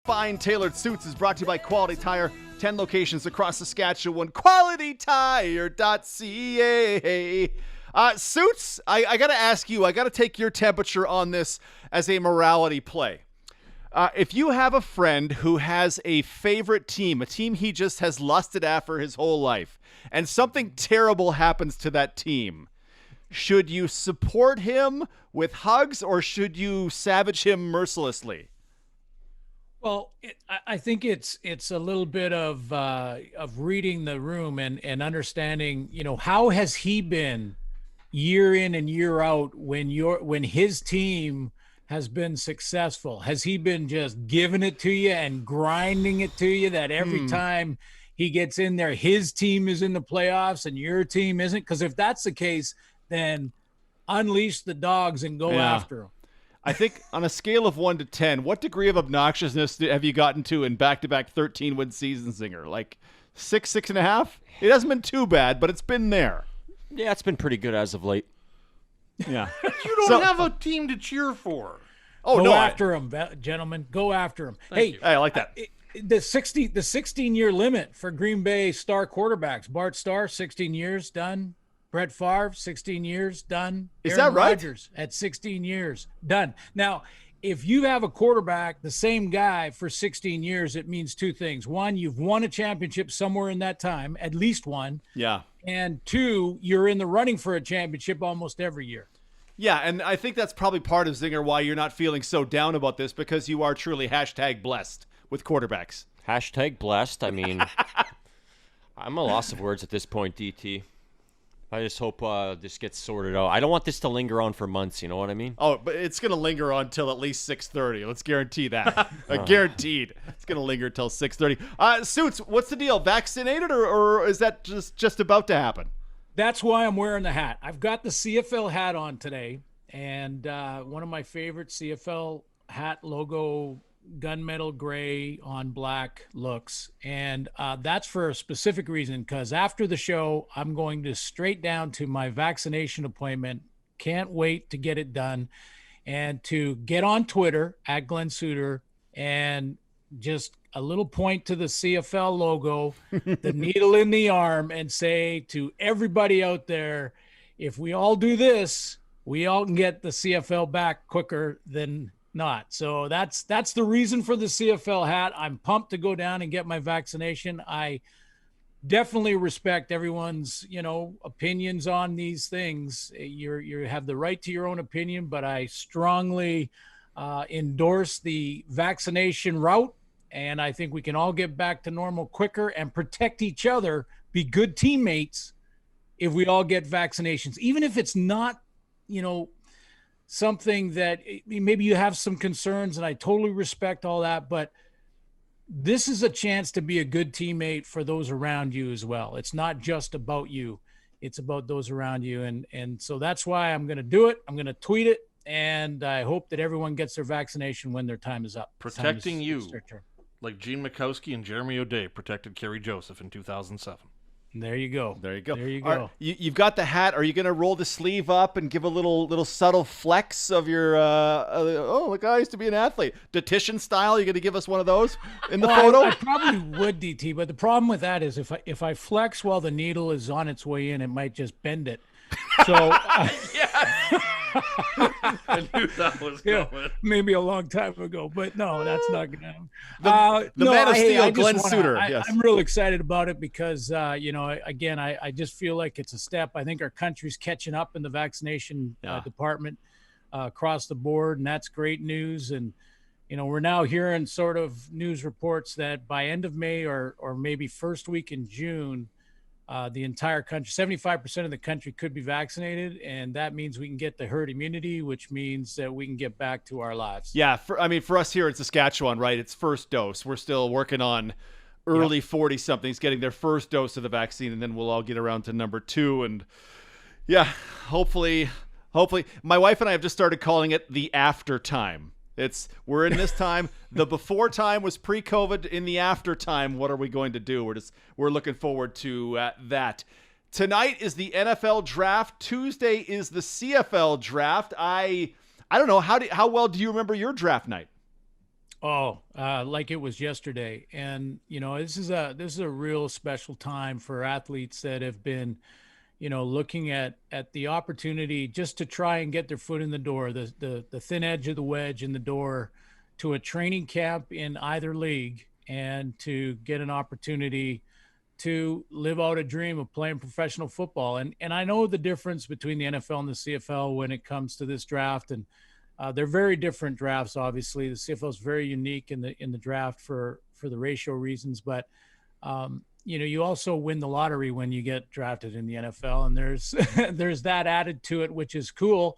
Fine Tailored Suits is brought to you by Quality Tire. 10 locations across Saskatchewan. QualityTire.ca. Suits, I got to ask you, I got to take your temperature on this as a morality play. If you have a friend who has a favorite team, a team he just has lusted after his whole life, and something terrible happens to that team, should you support him with hugs or should you savage him mercilessly? Well, I think it's a little bit of reading the room and understanding, how has he been year in and year out when his team has been successful? Has he been just giving it to you and grinding it to you that every time he gets in there, his team is in the playoffs and your team isn't? Because if that's the case, then unleash the dogs and go after him. I think on a scale of 1 to 10, what degree of obnoxiousness have you gotten to in back-to-back 13-win seasons, Zinger? Like 6, 6.5? It hasn't been too bad, but it's been there. Yeah, it's been pretty good as of late. Yeah. You don't have a team to cheer for. Oh, go no. after him, gentlemen. Go after him. Thank you. Hey, I like that. The 16-year limit for Green Bay star quarterbacks. Bart Starr, 16 years, done. Brett Favre, 16 years, done. Is Aaron that right? Rodgers at 16 years, done. Now, if you have a quarterback, the same guy for 16 years, it means two things. One, you've won a championship somewhere in that time, at least one. Yeah. And two, you're in the running for a championship almost every year. Yeah, and I think that's probably part of, Zinger, why you're not feeling so down about this, because you are truly #blessed with quarterbacks. #blessed. I mean, I'm a loss of words at this point, DT. I just hope this gets sorted out. I don't want this to linger on for months, you know what I mean? Oh, but it's going to linger on till at least 6:30. Let's guarantee that. Guaranteed. It's going to linger till 6:30. Suits, what's the deal? Vaccinated or is that just about to happen? That's why I'm wearing the hat. I've got the CFL hat on today, and one of my favorite CFL hat logo gunmetal gray on black looks, and that's for a specific reason, because after the show I'm going to straight down to my vaccination appointment. Can't wait to get it done and to get on Twitter at Glenn Suter and just a little point to the CFL logo, the needle in the arm, and say to everybody out there, if we all do this, we all can get the CFL back quicker than not. So that's the reason for the CFL hat. I'm pumped to go down and get my vaccination. I definitely respect everyone's, opinions on these things. You have the right to your own opinion, but I strongly endorse the vaccination route. And I think we can all get back to normal quicker and protect each other, be good teammates if we all get vaccinations, even if it's not, something that maybe you have some concerns, and I totally respect all that, but this is a chance to be a good teammate for those around you as well. It's not just about you. It's about those around you. And so that's why I'm going to do it. I'm going to tweet it. And I hope that everyone gets their vaccination when their time is up. Protecting you, like Gene Mikowski and Jeremy O'Day protected Kerry Joseph in 2007. There you go. There you go. There you go. You've got the hat. Are you going to roll the sleeve up and give a little subtle flex of your, look, I used to be an athlete. Detition style, you going to give us one of those in the photo? I probably would, DT, but the problem with that is if I flex while the needle is on its way in, it might just bend it. So I knew that was coming. Yeah, maybe a long time ago, but no, that's not going to happen. The man of steel, Glenn Suter. Yes. I'm real excited about it because, again, I just feel like it's a step. I think our country's catching up in the vaccination department across the board, and that's great news. And, we're now hearing sort of news reports that by end of May or maybe first week in June, the entire country, 75% of the country could be vaccinated, and that means we can get the herd immunity, which means that we can get back to our lives. Yeah, for us here in Saskatchewan, right, it's first dose. We're still working on early 40-somethings getting their first dose of the vaccine, and then we'll all get around to number 2. And, yeah, hopefully, my wife and I have just started calling it the after time. We're in this time. The before time was pre-COVID. In the after time, what are we going to do? We're looking forward to that. Tonight is the NFL Draft. Tuesday is the CFL Draft. I don't know, how well do you remember your draft night? Oh, like it was yesterday. And, this is a real special time for athletes that have been, looking at the opportunity just to try and get their foot in the door, the thin edge of the wedge in the door to a training camp in either league, and to get an opportunity to live out a dream of playing professional football. And I know the difference between the NFL and the CFL when it comes to this draft, and they're very different drafts. Obviously, the CFL is very unique in the draft for the ratio reasons, but you also win the lottery when you get drafted in the NFL, and there's there's that added to it, which is cool.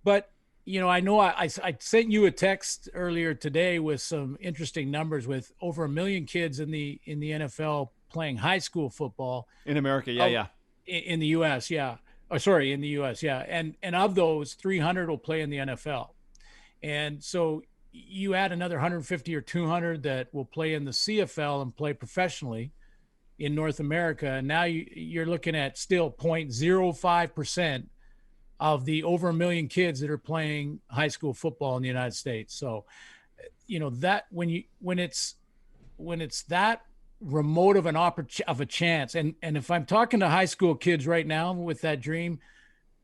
But I know I sent you a text earlier today with some interesting numbers, with over 1 million kids in the NFL playing high school football in America. Yeah. In the U.S. Yeah. Oh, sorry, in the U.S. Yeah. And of those, 300 will play in the NFL. And so you add another 150 or 200 that will play in the CFL and play professionally in North America. And now you're looking at still 0.05% of the over 1 million kids that are playing high school football in the United States. So, that when it's that remote of a chance, and if I'm talking to high school kids right now with that dream,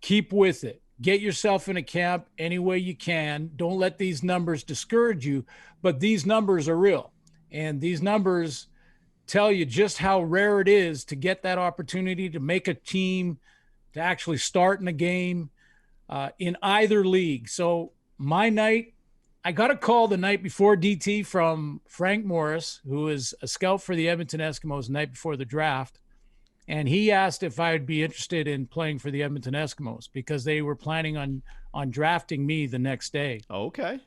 keep with it. Get yourself in a camp any way you can. Don't let these numbers discourage you, but these numbers are real, and these numbers tell you just how rare it is to get that opportunity to make a team, to actually start in a game in either league. So my night, I got a call the night before, DT, from Frank Morris, who is a scout for the Edmonton Eskimos, the night before the draft. And he asked if I would be interested in playing for the Edmonton Eskimos, because they were planning on drafting me the next day. Okay.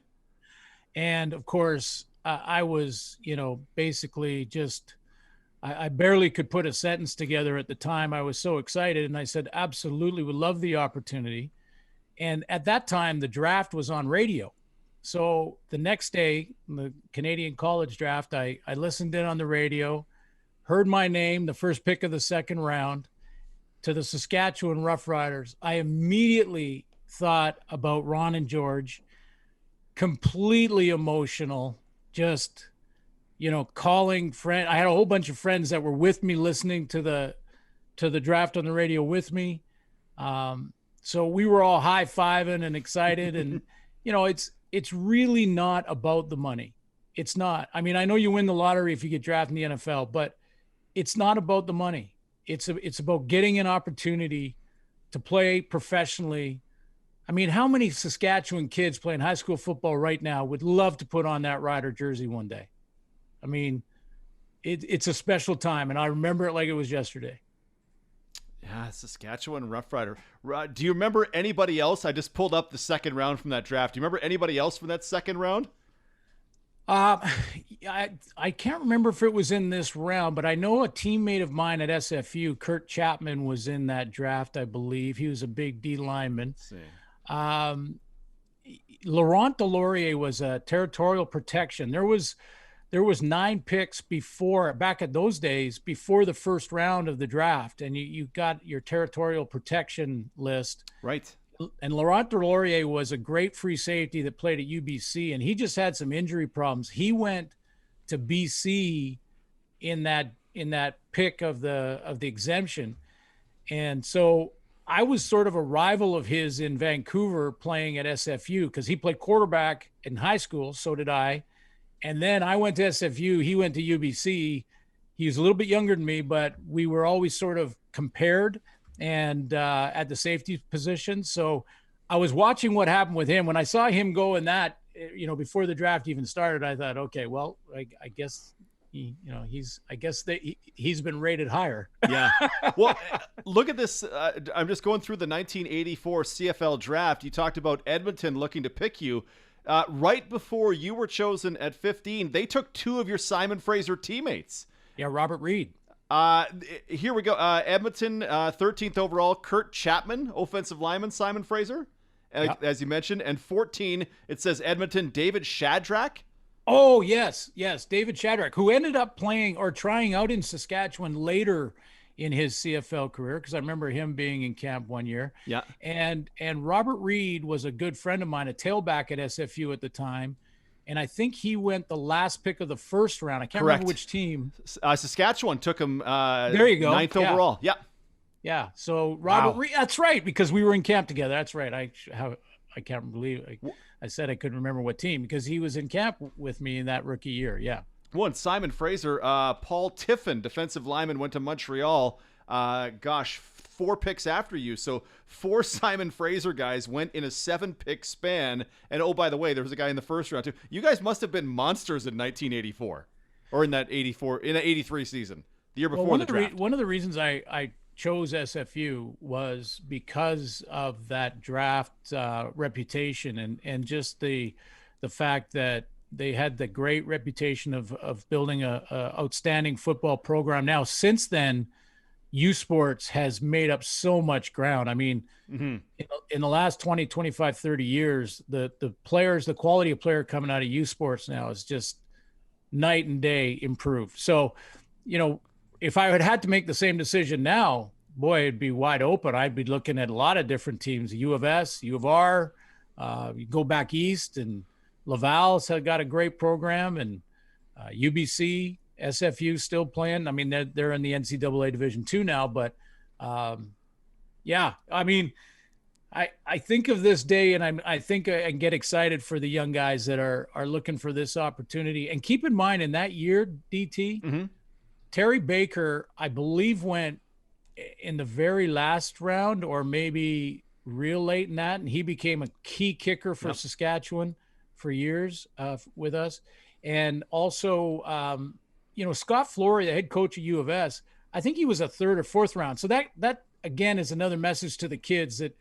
And of course, I was, basically just, I barely could put a sentence together at the time. I was so excited. And I said, absolutely, would love the opportunity. And at that time, the draft was on radio. So the next day, the Canadian college draft, I listened in on the radio, heard my name, the first pick of the second round, to the Saskatchewan Roughriders. I immediately thought about Ron and George, completely emotional, just, calling friend. I had a whole bunch of friends that were with me listening to the draft on the radio with me. So we were all high-fiving and excited. And, it's really not about the money. It's not. I mean, I know you win the lottery if you get drafted in the NFL, but it's not about the money. It's about getting an opportunity to play professionally. I mean, how many Saskatchewan kids playing high school football right now would love to put on that Rider jersey one day? I mean, it's a special time, and I remember it like it was yesterday. Yeah, Saskatchewan Roughrider. Do you remember anybody else? I just pulled up the second round from that draft. Do you remember anybody else from that second round? I can't remember if it was in this round, but I know a teammate of mine at SFU, Kurt Chapman, was in that draft, I believe. He was a big D lineman. Let's see. Laurent Delorier was a territorial protection. There was 9 picks back at those days, before the first round of the draft, and you got your territorial protection list. Right. And Laurent Delorier was a great free safety that played at UBC, and he just had some injury problems. He went to BC in that pick of the exemption. And so I was sort of a rival of his in Vancouver playing at SFU, because he played quarterback in high school. So did I. And then I went to SFU. He went to UBC. He was a little bit younger than me, but we were always sort of compared and at the safety position. So I was watching what happened with him. When I saw him go in that, before the draft even started, I thought, okay, well, I guess he's been rated higher. Yeah. Well, look at this. I'm just going through the 1984 CFL draft. You talked about Edmonton looking to pick you. Right before you were chosen at 15, they took 2 of your Simon Fraser teammates. Yeah, Robert Reed. Here we go. Edmonton, 13th overall, Kurt Chapman, offensive lineman, Simon Fraser, as you mentioned. And 14, it says Edmonton, David Shadrack. Oh, yes, David Shadrack, who ended up playing or trying out in Saskatchewan later in his CFL career, because I remember him being in camp one year. Yeah. And Robert Reed was a good friend of mine, a tailback at SFU at the time. and I think he went the last pick of the first round. I can't Correct. remember which team. Saskatchewan took him there you go. 9th overall. Yeah. Yeah. So Robert Reed, that's right, because we were in camp together. That's right. I can't believe I said I couldn't remember what team, because he was in camp with me in that rookie year. Yeah. One, Simon Fraser, Paul Tiffin, defensive lineman, went to Montreal. 4 picks after you. So 4 Simon Fraser guys went in a 7-pick span. And oh, by the way, there was a guy in the first round too. You guys must have been monsters in 1984, or in that 83 season, the year before the draft. One of the reasons I chose SFU was because of that draft reputation, and just the fact that they had the great reputation of building a outstanding football program. Now, since then, U Sports has made up so much ground. I mean, in the last 20, 25, 30 years, the players, the quality of player coming out of U Sports now is just night and day improved. So, if I had to make the same decision now, boy, it'd be wide open. I'd be looking at a lot of different teams, U of S, U of R, you go back east, and Laval's got a great program, and UBC, SFU still playing. I mean, they're in the NCAA Division II now, but yeah, I mean, I think of this day, and I think I get excited for the young guys that are looking for this opportunity. And keep in mind, in that year, DT, Terry Baker, I believe, went in the very last round, or maybe real late in that, and he became a key kicker for Saskatchewan for years with us. And also, Scott Flory, the head coach of U of S, I think he was a 3rd or 4th round. So that again is another message to the kids that,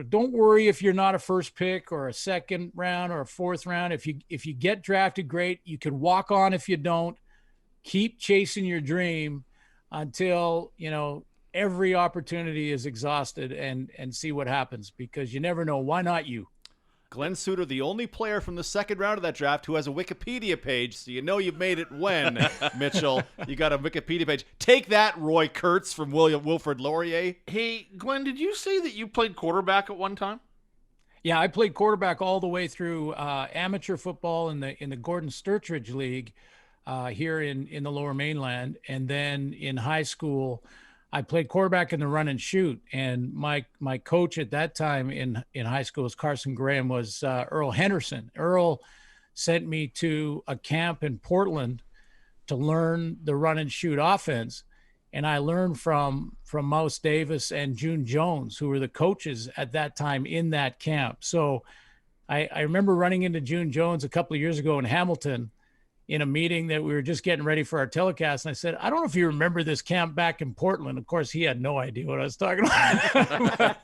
don't worry if you're not a first pick or a 2nd round or a 4th round. If you get drafted, great. You can walk on. If you don't, keep chasing your dream until, every opportunity is exhausted, and see what happens, because you never know. Why not you? Glenn Suter, the only player from the 2nd round of that draft who has a Wikipedia page, so you've made it when, Mitchell, you got a Wikipedia page. Take that, Roy Kurtz from Wilfrid Laurier. Hey, Glenn, did you say that you played quarterback at one time? Yeah, I played quarterback all the way through amateur football in the Gordon Sturtridge League here in the Lower Mainland, and then in high school, I played quarterback in the run and shoot, and my coach at that time in high school, as Carson Graham, was Earl Henderson. Earl sent me to a camp in Portland to learn the run and shoot offense, and I learned from Mouse Davis and June Jones, who were the coaches at that time in that camp. So I remember running into June Jones a couple of years ago in Hamilton in a meeting that we were just getting ready for our telecast. And I said, I don't know if you remember this camp back in Portland. Of course, he had no idea what I was talking about.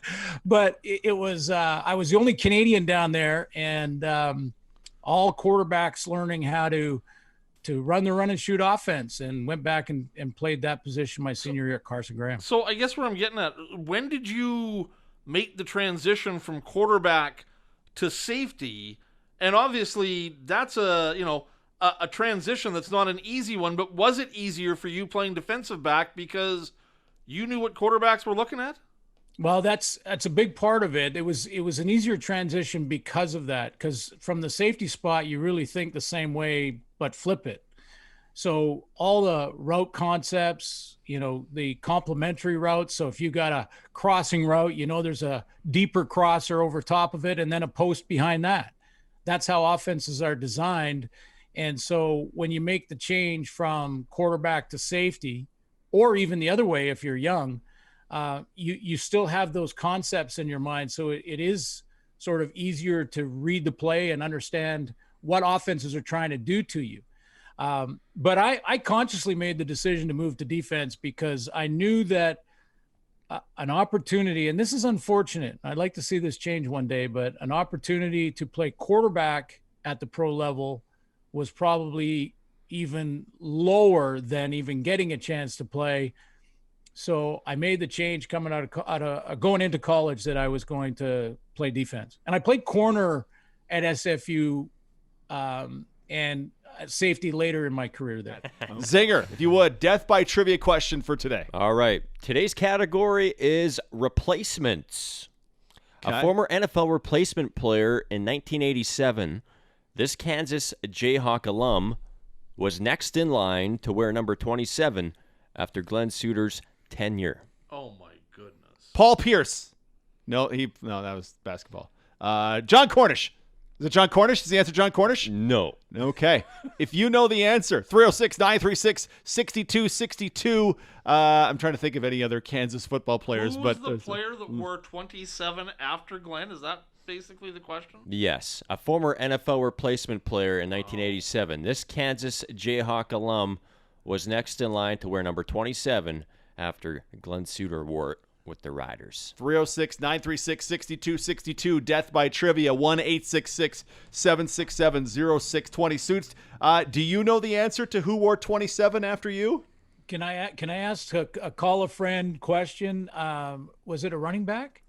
but it was, I was the only Canadian down there, and all quarterbacks learning how to run the run and shoot offense, and went back and played that position my senior year at Carson Graham. So I guess what I'm getting at, when did you make the transition from quarterback to safety? And obviously that's a transition that's not an easy one, but was it easier for you playing defensive back because you knew what quarterbacks were looking at? Well, that's a big part of it. It was an easier transition because of that, because from the safety spot, you really think the same way, but flip it. So all the route concepts, the complementary routes. So if you got a crossing route, there's a deeper crosser over top of it, and then a post behind that. That's how offenses are designed. And so when you make the change from quarterback to safety, or even the other way, if you're young, you still have those concepts in your mind. So it is sort of easier to read the play and understand what offenses are trying to do to you. But I consciously made the decision to move to defense because I knew that an opportunity, and this is unfortunate, I'd like to see this change one day, but an opportunity to play quarterback at the pro level was probably even lower than even getting a chance to play. So I made the change coming out of going into college that I was going to play defense. And I played corner at SFU and safety later in my career there. Zinger, if you would, death by trivia question for today. All right. Today's category is replacements. Okay. A former NFL replacement player in 1987 This Kansas Jayhawk alum was next in line to wear number 27 after Glenn Suiter's tenure. Oh my goodness. Paul Pierce. No, that was basketball. John Cornish. Is it John Cornish? Is the answer John Cornish? No. Okay. If you know the answer, 306-936-6262. I'm trying to think of any other Kansas football players. Who was the player that wore 27 after Glenn? Is that basically the question? Yes, a former NFL replacement player in 1987. This Kansas Jayhawk alum was next in line to wear number 27 after Glenn Suiter wore it with the Riders. 306-936-6262. Death by Trivia. 1-866-767-0620. Suits, do you know the answer to who wore 27 after you? Can I ask a call a friend question? Was it a running back?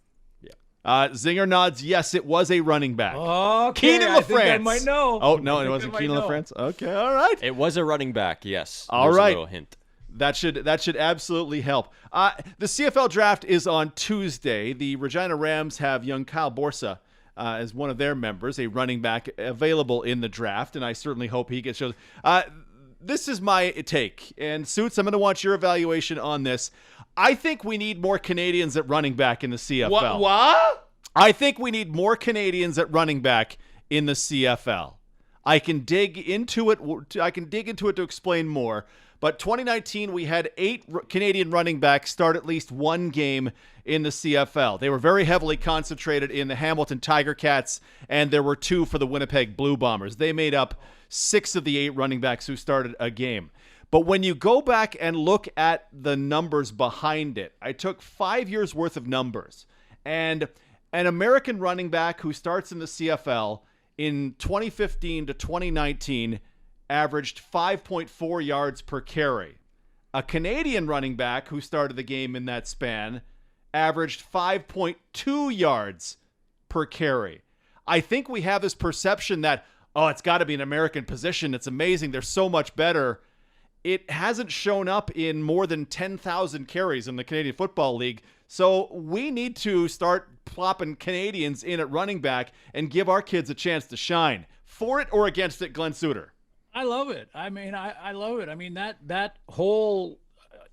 Zinger nods. Yes, it was a running back. Okay, Keenan I think I LaFrance. might know. Oh, no, it wasn't Keenan LaFrance. Okay, all right. It was a running back, yes. All There's right. a little hint. That should absolutely help. The CFL Draft is on Tuesday. The Regina Rams have young Kyle Borsa as one of their members, a running back available in the draft, and I certainly hope he gets chosen. This is my take, and Suits, I'm going to want your evaluation on this. I think we need more Canadians at running back in the CFL. What? I think we need more Canadians at running back in the CFL. I can dig into it to explain more. But 2019, we had 8 Canadian running backs start at least one game in the CFL. They were very heavily concentrated in the Hamilton Tiger Cats, and there were 2 for the Winnipeg Blue Bombers. They made up 6 of the 8 running backs who started a game. But when you go back and look at the numbers behind it, I took 5 years worth of numbers. And an American running back who starts in the CFL in 2015 to 2019 averaged 5.4 yards per carry. A Canadian running back who started the game in that span averaged 5.2 yards per carry. I think we have this perception that, it's got to be an American position. It's amazing. They're so much better. It hasn't shown up in more than 10,000 carries in the Canadian Football League. So we need to start plopping Canadians in at running back and give our kids a chance to shine. For it or against it, Glenn Suiter? I love it. I mean, I love it. I mean, that whole,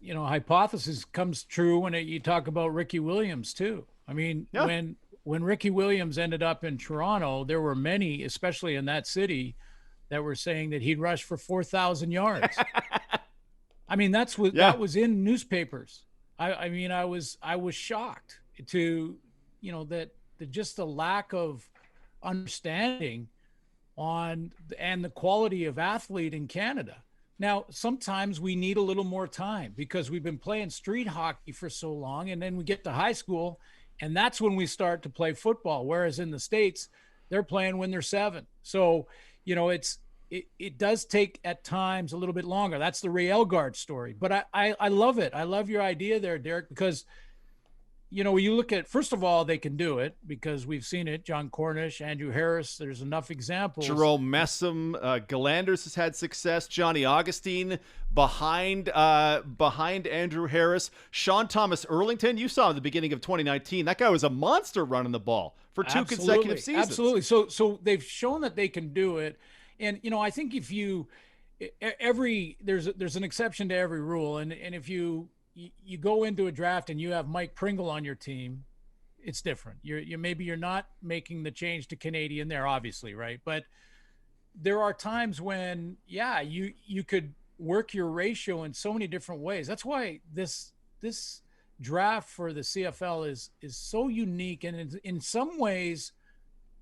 hypothesis comes true when you talk about Ricky Williams too. I mean, when Ricky Williams ended up in Toronto, there were many, especially in that city, that were saying that he'd rush for 4,000 yards. I mean, that was in newspapers. I was shocked to, that just the lack of understanding and the quality of athlete in Canada. Now, sometimes we need a little more time because we've been playing street hockey for so long, and then we get to high school, and that's when we start to play football. Whereas in the States, they're playing when they're 7. So, it does take at times a little bit longer. That's the Ray Elgard story. But I love it. I love your idea there, Derek, because when you look at, first of all, they can do it because we've seen it. John Cornish, Andrew Harris, there's enough examples. Jerome Messam, Galanders has had success. Johnny Augustine behind Andrew Harris. Sean Thomas Erlington, you saw him at the beginning of 2019. That guy was a monster running the ball for 2 consecutive seasons. Absolutely. So they've shown that they can do it. And, I think if there's an exception to every rule. And if you go into a draft and you have Mike Pringle on your team, it's different. You're not making the change to Canadian there, obviously, right? But there are times when, you could work your ratio in so many different ways. That's why this draft for the CFL is so unique and in some ways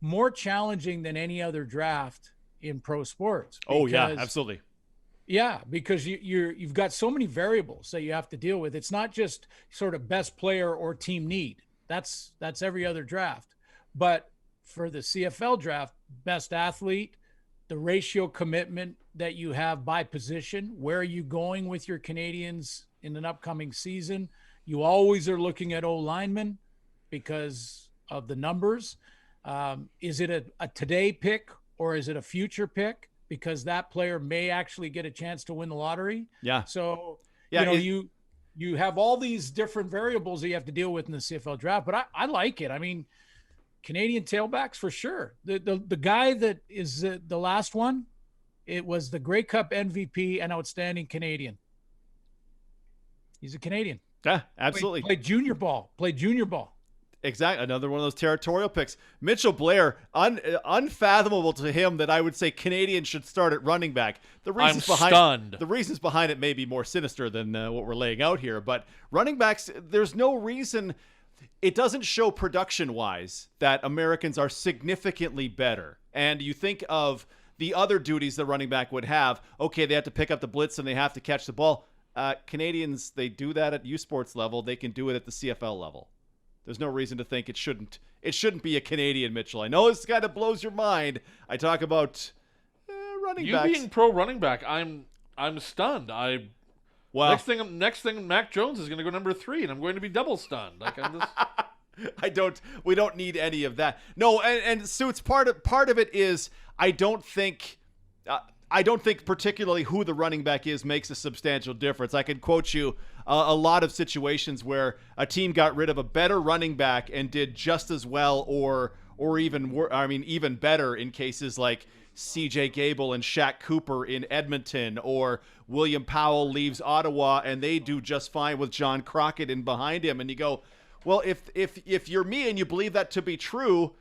more challenging than any other draft in pro sports. Oh yeah, absolutely. Yeah, because you've got so many variables that you have to deal with. It's not just sort of best player or team need. That's every other draft. But for the CFL draft, best athlete, the ratio commitment that you have by position, where are you going with your Canadians in an upcoming season? You always are looking at O-linemen because of the numbers. Is it a today pick or is it a future pick? Because that player may actually get a chance to win the lottery. Yeah. So, you have all these different variables that you have to deal with in the CFL draft, but I like it. I mean, Canadian tailbacks for sure. The guy that is the last one, it was the Grey Cup MVP and outstanding Canadian. He's a Canadian. Yeah, absolutely. Played junior ball. Exactly. Another one of those territorial picks. Mitchell Blair, unfathomable to him that I would say Canadians should start at running back. I'm stunned. The reasons behind it may be more sinister than what we're laying out here. But running backs, there's no reason. It doesn't show production-wise that Americans are significantly better. And you think of the other duties the running back would have. Okay, they have to pick up the blitz and they have to catch the ball. Canadians, they do that at U Sports level. They can do it at the CFL level. There's no reason to think it shouldn't be a Canadian, Mitchell. I know this kind of blows your mind. I talk about running backs. You being pro running back, I'm stunned. Well, next thing, Mac Jones is going to go number 3, and I'm going to be double stunned. Like I'm just. We don't need any of that. No, and Suits, part of it is I don't think particularly who the running back is makes a substantial difference. I could quote you a lot of situations where a team got rid of a better running back and did just as well or even better in cases like CJ Gable and Shaq Cooper in Edmonton, or William Powell leaves Ottawa and they do just fine with John Crockett in behind him. And you go, well, if you're me and you believe that to be true,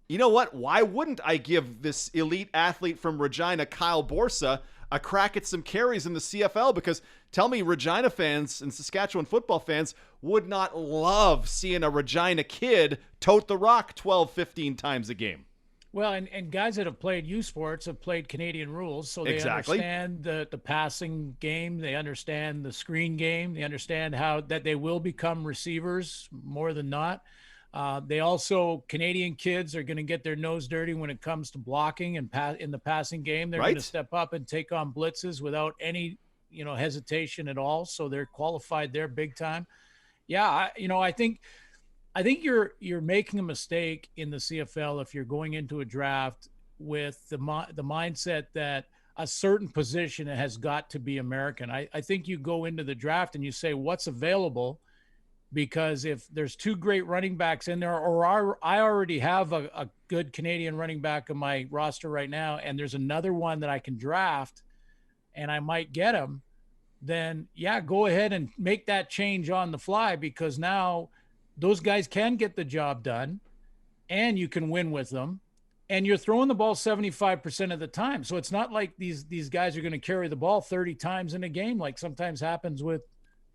you know what? Why wouldn't I give this elite athlete from Regina, Kyle Borsa, a crack at some carries in the CFL? Because tell me, Regina fans and Saskatchewan football fans would not love seeing a Regina kid tote the rock 12, 15 times a game. Well, and guys that have played U Sports have played Canadian rules, so they understand the passing game, they understand the screen game, they understand how that they will become receivers more than not. They also, Canadian kids are going to get their nose dirty when it comes to blocking and in the passing game. They're going to step up and take on blitzes without any, hesitation at all. So they're qualified there big time. Yeah, I think you're making a mistake in the CFL if you're going into a draft with the mindset that a certain position has got to be American. I think you go into the draft and you say what's available. Because if there's 2 great running backs in there, or I already have a good Canadian running back on my roster right now, and there's another one that I can draft and I might get him, then yeah, go ahead and make that change on the fly, because now those guys can get the job done and you can win with them. And you're throwing the ball 75% of the time. So it's not like these guys are going to carry the ball 30 times in a game like sometimes happens with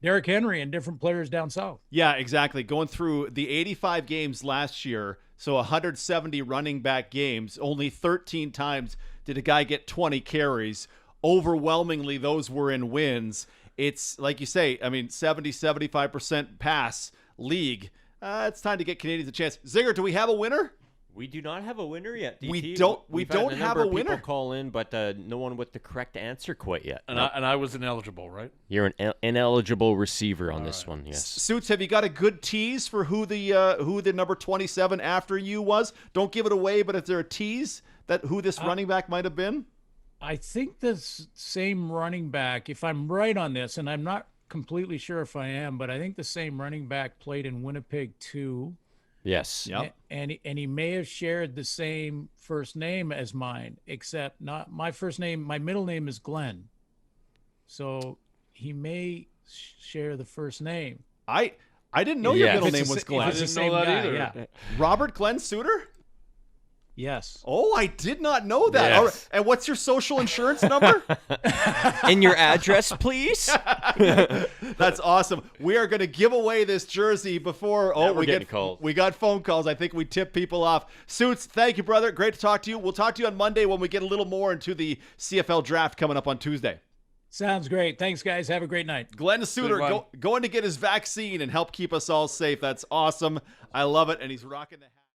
Derrick Henry and different players down south. Yeah, exactly. Going through the 85 games last year, so 170 running back games, only 13 times did a guy get 20 carries. Overwhelmingly, those were in wins. It's like you say, 70-75% pass league. It's time to get Canadians a chance. Zinger, do we have a winner? We do not have a winner yet, DT. We don't have a winner. People call in, but no one with the correct answer quite yet. And I was ineligible, right? You're an ineligible receiver on this one. Yes. Suits, have you got a good tease for who the number 27 after you was? Don't give it away, but is there a tease that who this running back might have been? I think the same running back, if I'm right on this, and I'm not completely sure if I am, but I think the same running back played in Winnipeg too. Yes. Yep. And he may have shared the same first name as mine, except not my first name. My middle name is Glenn, so he may share the first name. I didn't know your middle name was Glenn. I didn't know that either. Yeah. Robert Glenn Suter? Yes. Oh, I did not know that. Yes. All right. And what's your social insurance number? And your address, please. That's awesome. We are going to give away this jersey before. We're getting calls. We got phone calls. I think we tip people off. Suits, thank you, brother. Great to talk to you. We'll talk to you on Monday when we get a little more into the CFL draft coming up on Tuesday. Sounds great. Thanks, guys. Have a great night. Glenn Suter going to get his vaccine and help keep us all safe. That's awesome. I love it. And he's rocking the